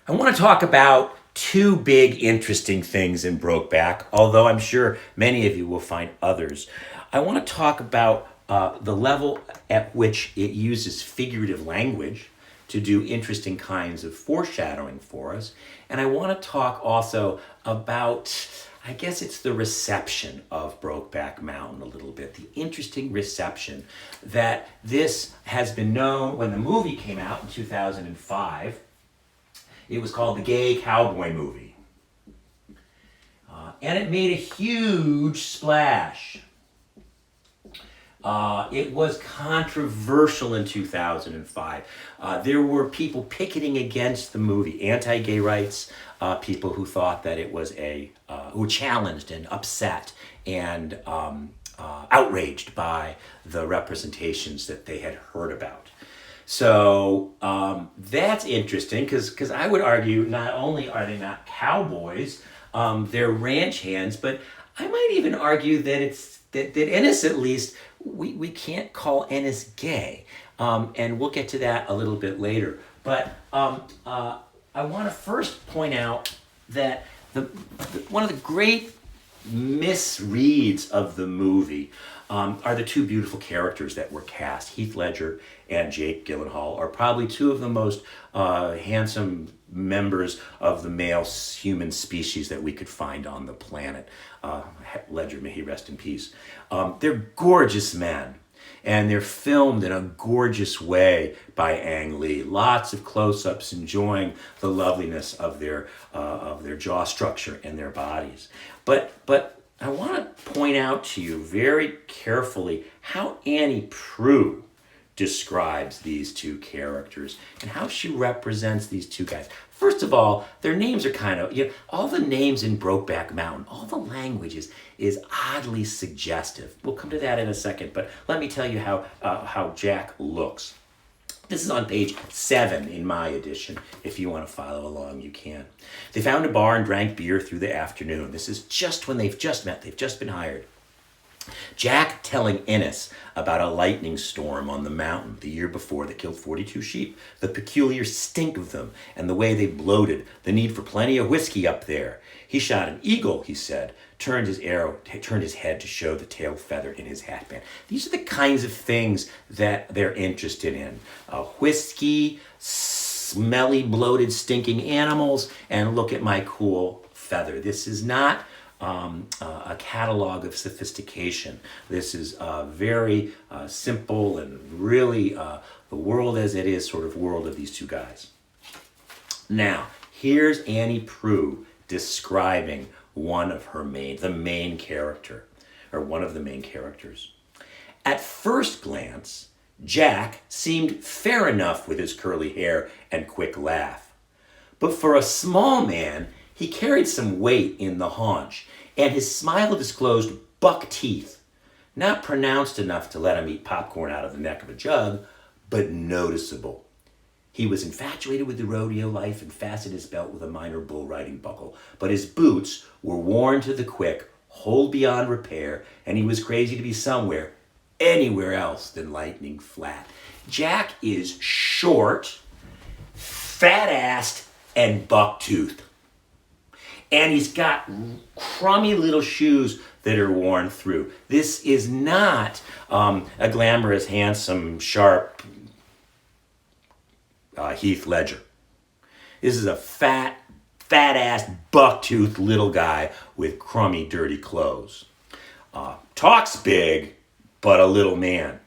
I want to talk about two big interesting things in Brokeback, although I'm sure many of you will find others. I want to talk about the level at which it uses figurative language to do interesting kinds of foreshadowing for us. And I want to talk also about, I guess it's the reception of Brokeback Mountain a little bit, the interesting reception that this has been known when the movie came out in 2005. It was called the Gay Cowboy Movie. And it made a huge splash. It was controversial in 2005. There were people picketing against the movie, anti-gay rights, people who thought that it was who challenged and upset and outraged by the representations that they had heard about. So that's interesting because I would argue not only are they not cowboys, they're ranch hands, but I might even argue that that Ennis, at least, we can't call Ennis gay. And we'll get to that a little bit later. But I want to first point out that one of the great misreads of the movie are the two beautiful characters that were cast. Heath Ledger and Jake Gyllenhaal are probably two of the most handsome members of the male human species that we could find on the planet. Ledger, may he rest in peace. They're gorgeous men, and they're filmed in a gorgeous way by Ang Lee. Lots of close-ups, enjoying the loveliness of their jaw structure and their bodies. But I want to point out to you very carefully how Annie Proulx describes these two characters and how she represents these two guys. First of all, their names are kind of, all the names in Brokeback Mountain, all the language is oddly suggestive. We'll come to that in a second, but let me tell you how Jack looks. This is on page 7 in my edition. If you want to follow along, you can. They found a bar and drank beer through the afternoon. This is just when they've just met. They've just been hired. Jack telling Ennis about a lightning storm on the mountain the year before that killed 42 sheep, the peculiar stink of them, and the way they bloated, the need for plenty of whiskey up there. He shot an eagle, he said, turned his head to show the tail feather in his hatband. These are the kinds of things that they're interested in. Whiskey, smelly, bloated, stinking animals, and look at my cool feather. This is not a catalog of sophistication. This is very simple and really the world as it is sort of world of these two guys. Now, here's Annie Proulx describing one of the main character, or one of the main characters. At first glance, Jack seemed fair enough with his curly hair and quick laugh. But for a small man, he carried some weight in the haunch, and his smile disclosed buck teeth, not pronounced enough to let him eat popcorn out of the neck of a jug, but noticeable. He was infatuated with the rodeo life and fastened his belt with a minor bull riding buckle, but his boots were worn to the quick, whole beyond repair, and he was crazy to be anywhere else than Lightning Flat. Jack is short, fat-assed, and buck-toothed. And he's got crummy little shoes that are worn through. This is not a glamorous, handsome, sharp Heath Ledger. This is a fat-ass, buck-toothed little guy with crummy, dirty clothes. Talks big, but a little man.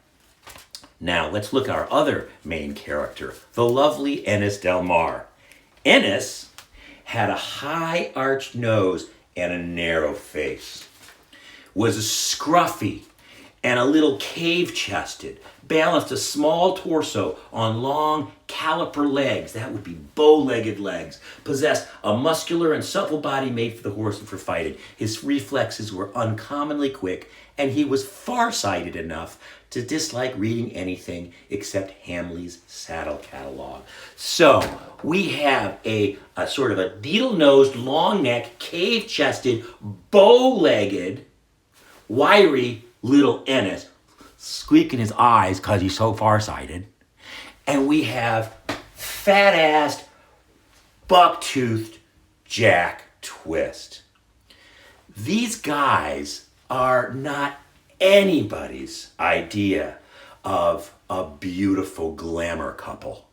Now, let's look at our other main character, the lovely Ennis Del Mar. Ennis had a high arched nose and a narrow face, was scruffy and a little cave-chested, balanced a small torso on long caliper legs, that would be bow-legged legs, possessed a muscular and supple body made for the horse and for fighting. His reflexes were uncommonly quick, and he was far-sighted enough to dislike reading anything except Hamley's Saddle Catalog. So we have a sort of a needle-nosed, long-necked, cave-chested, bow-legged, wiry little Ennis, squeaking his eyes because he's so far-sighted. And we have fat-assed, buck-toothed Jack Twist. These guys are not anybody's idea of a beautiful glamour couple.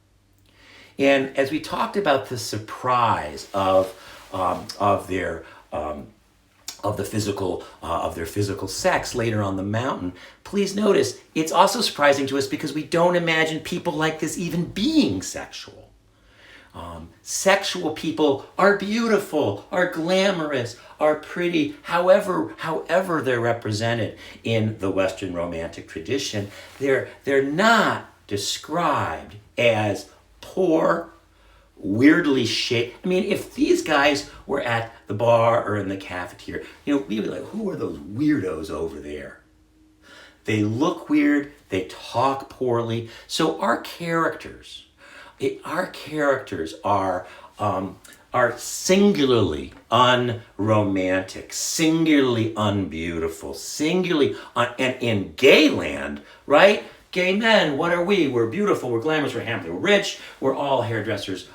And as we talked about the surprise of their physical sex later on the mountain, please notice it's also surprising to us because we don't imagine people like this even being sexual. Sexual people are beautiful, are glamorous, are pretty, however they're represented in the Western Romantic tradition. They're not described as poor, weirdly shaped. I mean, if these guys were at the bar or in the cafeteria, we'd be like, who are those weirdos over there? They look weird, they talk poorly. So our characters are singularly unromantic, singularly unbeautiful, and in gay land, right? Gay men, what are we? We're beautiful, we're glamorous, we're handsome, we're rich, we're all hairdressers,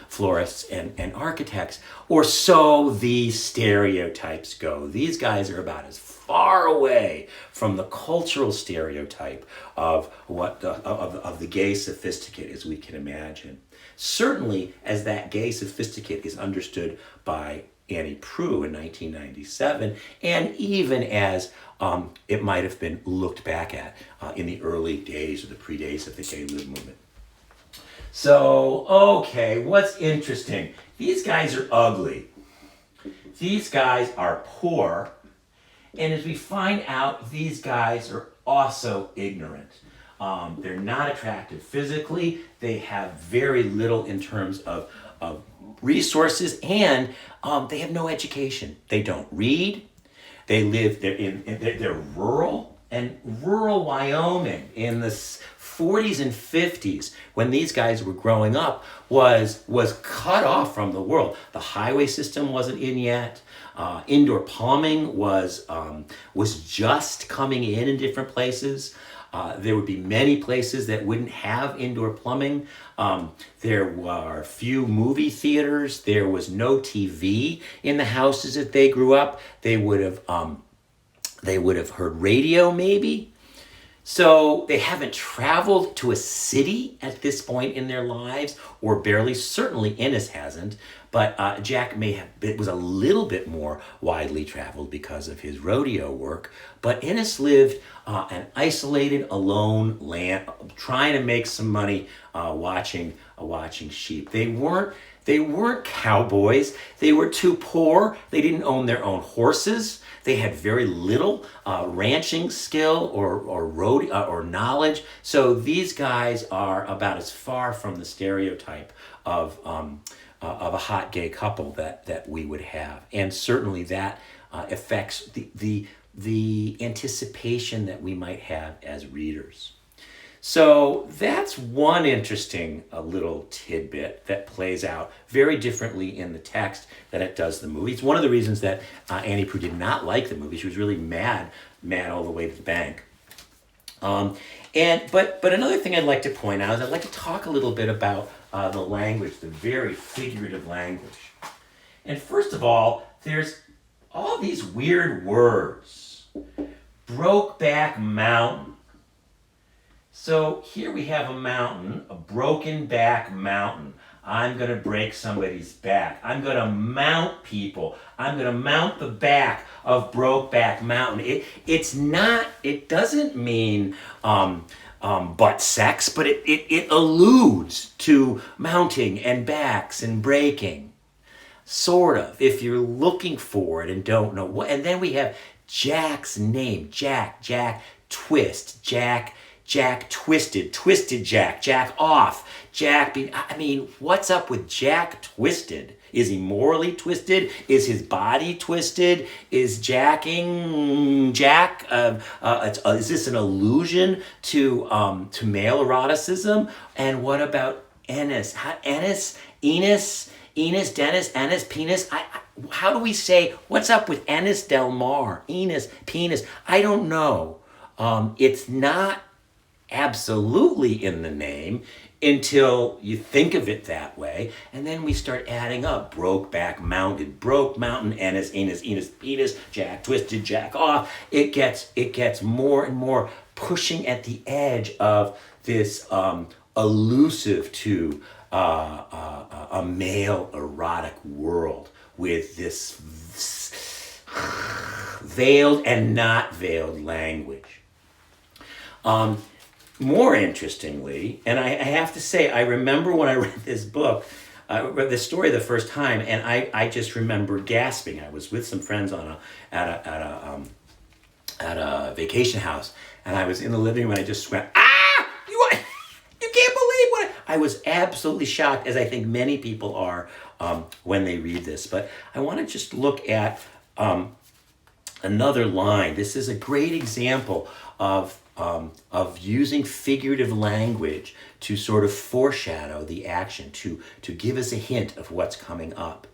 florists, and architects. Or so these stereotypes go. These guys are about as far away from the cultural stereotype of the gay sophisticate as we can imagine. Certainly, as that gay sophisticate is understood by Annie Proulx in 1997, and even as it might have been looked back at in the early days or the pre-days of the gay lib movement. So, okay, what's interesting? These guys are ugly. These guys are poor. And as we find out, these guys are also ignorant. They're not attractive physically. They have very little in terms of resources, and they have no education. They don't read. They're rural, and rural Wyoming in the 40s and 50s, when these guys were growing up, was cut off from the world. The highway system wasn't in yet. Indoor plumbing was just coming in different places. There would be many places that wouldn't have indoor plumbing. There were few movie theaters. There was no TV in the houses that they grew up. They would have heard radio maybe. So they haven't traveled to a city at this point in their lives, or barely. Certainly Innes hasn't, but Jack was a little bit more widely traveled because of his rodeo work. But Innes lived an isolated, alone land, trying to make some money watching sheep. They weren't cowboys. They were too poor. They didn't own their own horses. They had very little ranching skill or knowledge. So these guys are about as far from the stereotype of a hot gay couple that we would have, and certainly that affects the anticipation that we might have as readers. So that's one interesting little tidbit that plays out very differently in the text than it does the movie. It's one of the reasons that Annie Proulx did not like the movie. She was really mad all the way to the bank. But another thing I'd like to point out is I'd like to talk a little bit about the language, the very figurative language. And first of all, there's all these weird words. Brokeback Mountain. So here we have a mountain, a broken back mountain. I'm going to break somebody's back. I'm going to mount people. I'm going to mount the back of Brokeback Mountain. It doesn't mean butt sex, but it alludes to mounting and backs and breaking. Sort of, if you're looking for it and don't know what. And then we have Jack's name, Jack Twist, Jack Twisted Jack off, what's up with Jack Twisted? Is he morally twisted? Is his body twisted? Is jacking Jack? Is this an allusion to male eroticism? And what about Ennis? Enos, Dennis, Ennis, penis? How do we say, what's up with Ennis Del Mar? Enos, penis? I don't know. It's not absolutely in the name. until you think of it that way, and then we start adding up. Brokeback mounted, broke mountain, Ennis, Enos, Enos, penis, Jack twisted, Jack off. It gets more and more pushing at the edge of this elusive to a male erotic world with this veiled and not veiled language. More interestingly, and I have to say, I remember when I read this book, I read this story the first time, and I just remember gasping. I was with some friends at a vacation house, and I was in the living room, and I just went, ah! You can't believe what I was absolutely shocked, as I think many people are when they read this. But I want to just look at another line. This is a great example of using figurative language to sort of foreshadow the action, to give us a hint of what's coming up.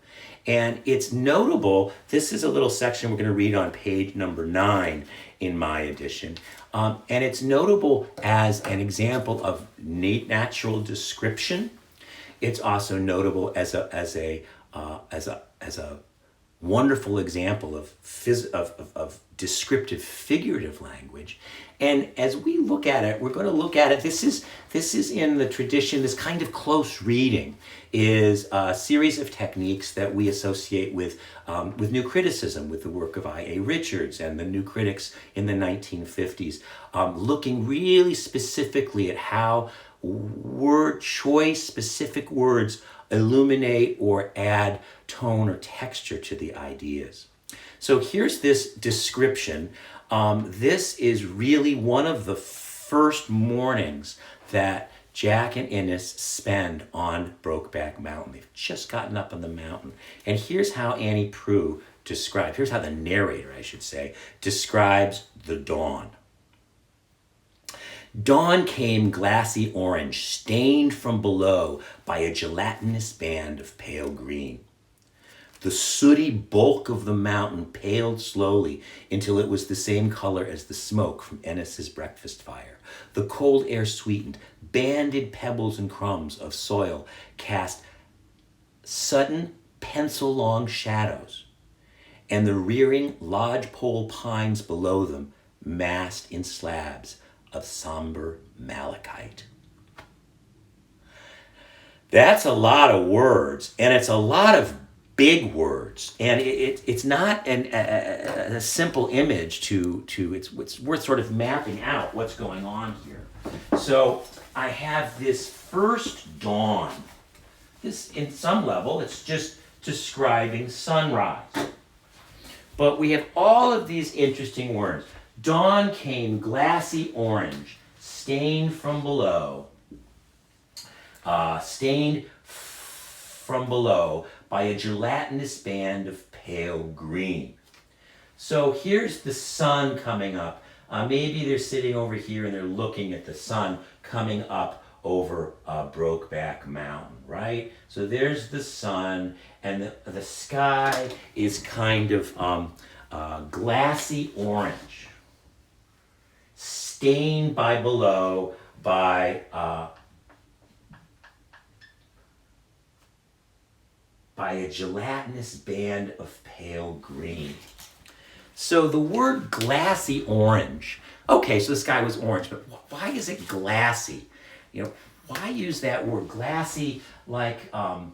And it's notable, this is a little section we're going to read on page number 9 in my edition. And it's notable as an example of natural description. It's also notable as a wonderful example of descriptive figurative language. And as we look at it, we're going to look at it. This is in the tradition. This kind of close reading is a series of techniques that we associate with new criticism, with the work of I.A. Richards and the new critics in the 1950s, looking really specifically at how word choice, specific words, illuminate or add tone or texture to the ideas. So here's this description. This is really one of the first mornings that Jack and Innes spend on Brokeback Mountain. They've just gotten up on the mountain. And here's how Annie Proulx describes, here's how the narrator, I should say, describes the dawn. Dawn came glassy orange, stained from below by a gelatinous band of pale green. The sooty bulk of the mountain paled slowly until it was the same color as the smoke from Ennis's breakfast fire. The cold air sweetened, banded pebbles and crumbs of soil cast sudden pencil-long shadows, and the rearing lodgepole pines below them massed in slabs of somber malachite. That's a lot of words, and it's a lot of big words, and it's not a simple image to it's worth sort of mapping out what's going on here. So I have this first dawn. This, in some level, it's just describing sunrise. But we have all of these interesting words. Dawn came glassy orange, stained from below, by a gelatinous band of pale green. So here's the sun coming up. Maybe they're sitting over here and they're looking at the sun coming up over Brokeback Mountain, right? So there's the sun, and the sky is kind of glassy orange, stained by below by a gelatinous band of pale green. So the word glassy orange, okay, so the sky was orange, but why is it glassy? You know, why use that word glassy like I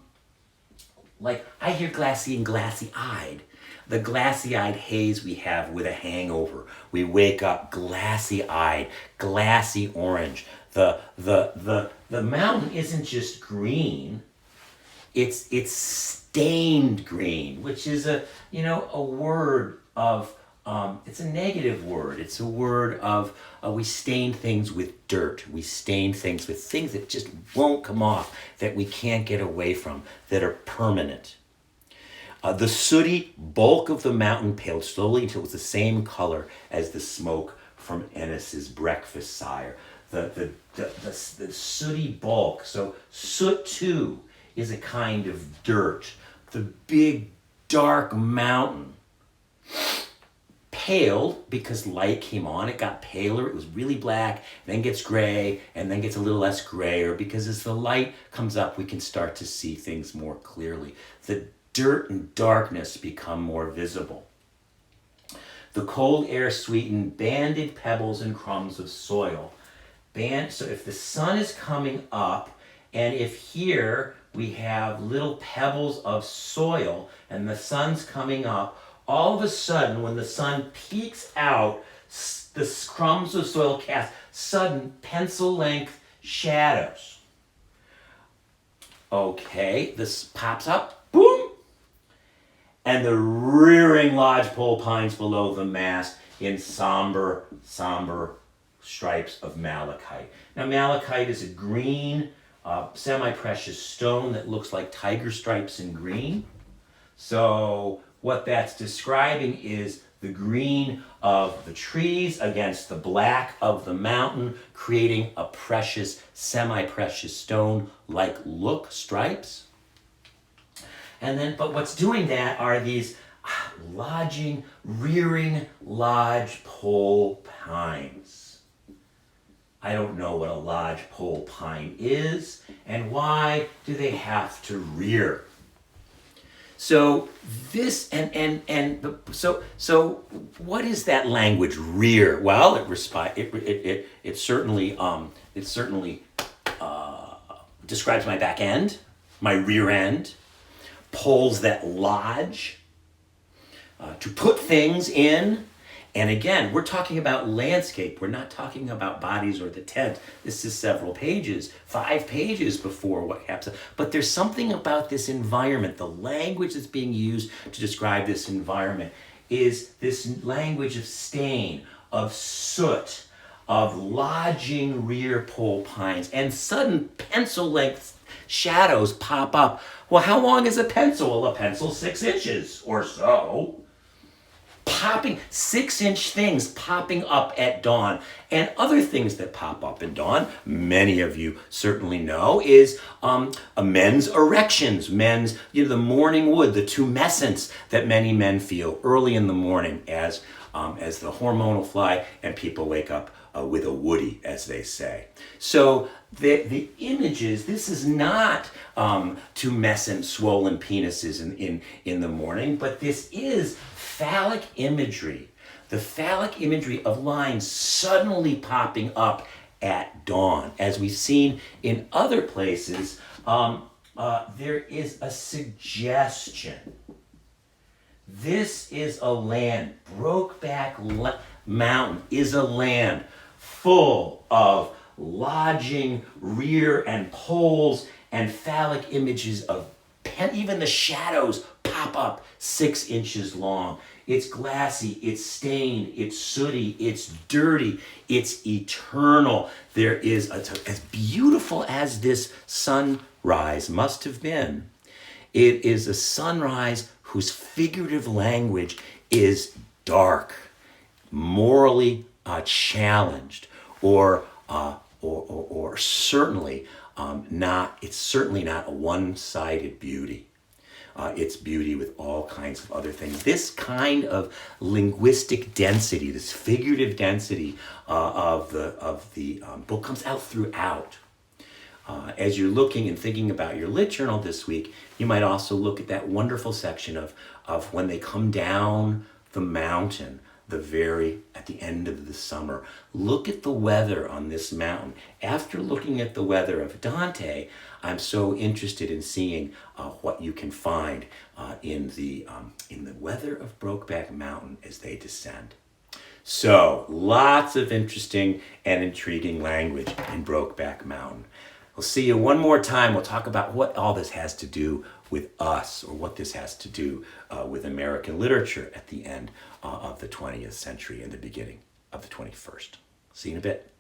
hear glassy and glassy-eyed. The glassy-eyed haze we have with a hangover. We wake up glassy-eyed, glassy orange. The mountain isn't just green. It's stained green, which is a word of it's a negative word. It's a word of we stain things with dirt. We stain things with things that just won't come off, that we can't get away from, that are permanent. The sooty bulk of the mountain paled slowly until it was the same color as the smoke from Ennis's breakfast fire. The sooty bulk. So soot too is a kind of dirt. The big dark mountain paled because light came on. It got paler. It was really black, then gets gray, and then gets a little less grayer, because as the light comes up, we can start to see things more clearly. The dirt and darkness become more visible. The cold air sweetened banded pebbles and crumbs of soil. So if the sun is coming up, and if here we have little pebbles of soil and the sun's coming up, all of a sudden when the sun peeks out, the crumbs of soil cast sudden pencil-length shadows. Okay, this pops up, boom, and the rearing lodgepole pines below the mast in somber stripes of malachite. Now, malachite is a green, semi-precious stone that looks like tiger stripes in green. So what that's describing is the green of the trees against the black of the mountain, creating a precious, semi-precious stone-like look, stripes. And then, but what's doing that are these rearing lodgepole pines. I don't know what a lodgepole pine is, and why do they have to rear? So this so what is that language, rear? Well, it certainly describes my back end, my rear end, poles that lodge, to put things in. And again, we're talking about landscape. We're not talking about bodies or the tent. This is several pages, 5 pages before what happens. But there's something about this environment. The language that's being used to describe this environment is this language of stain, of soot, of lodging rear pole pines, and sudden pencil-length shadows pop up. Well, how long is a pencil? Well, a pencil's 6 inches or so. Popping 6-inch things popping up at dawn. And other things that pop up at dawn, many of you certainly know, is men's erections, the morning wood, the tumescence that many men feel early in the morning as the hormonal fly and people wake up with a woody, as they say. So the images, this is not tumescent swollen penises in the morning, but this is phallic imagery, the phallic imagery of lines suddenly popping up at dawn. As we've seen in other places, there is a suggestion. This is a land, Brokeback Mountain is a land full of lodging rear and poles and phallic images of even the shadows pop up 6 inches long. It's glassy, it's stained, it's sooty, it's dirty, it's eternal. There is, as beautiful as this sunrise must have been, it is a sunrise whose figurative language is dark, morally challenged, or certainly not. It's certainly not a one-sided beauty. It's beauty with all kinds of other things. This kind of linguistic density, this figurative density of the book comes out throughout. As you're looking and thinking about your lit journal this week, you might also look at that wonderful section of when they come down the mountain, at the end of the summer. Look at the weather on this mountain. After looking at the weather of Dante, I'm so interested in seeing what you can find in the weather of Brokeback Mountain as they descend. So, lots of interesting and intriguing language in Brokeback Mountain. We'll see you one more time. We'll talk about what all this has to do with us, or what this has to do with American literature at the end of the 20th century and the beginning of the 21st. See you in a bit.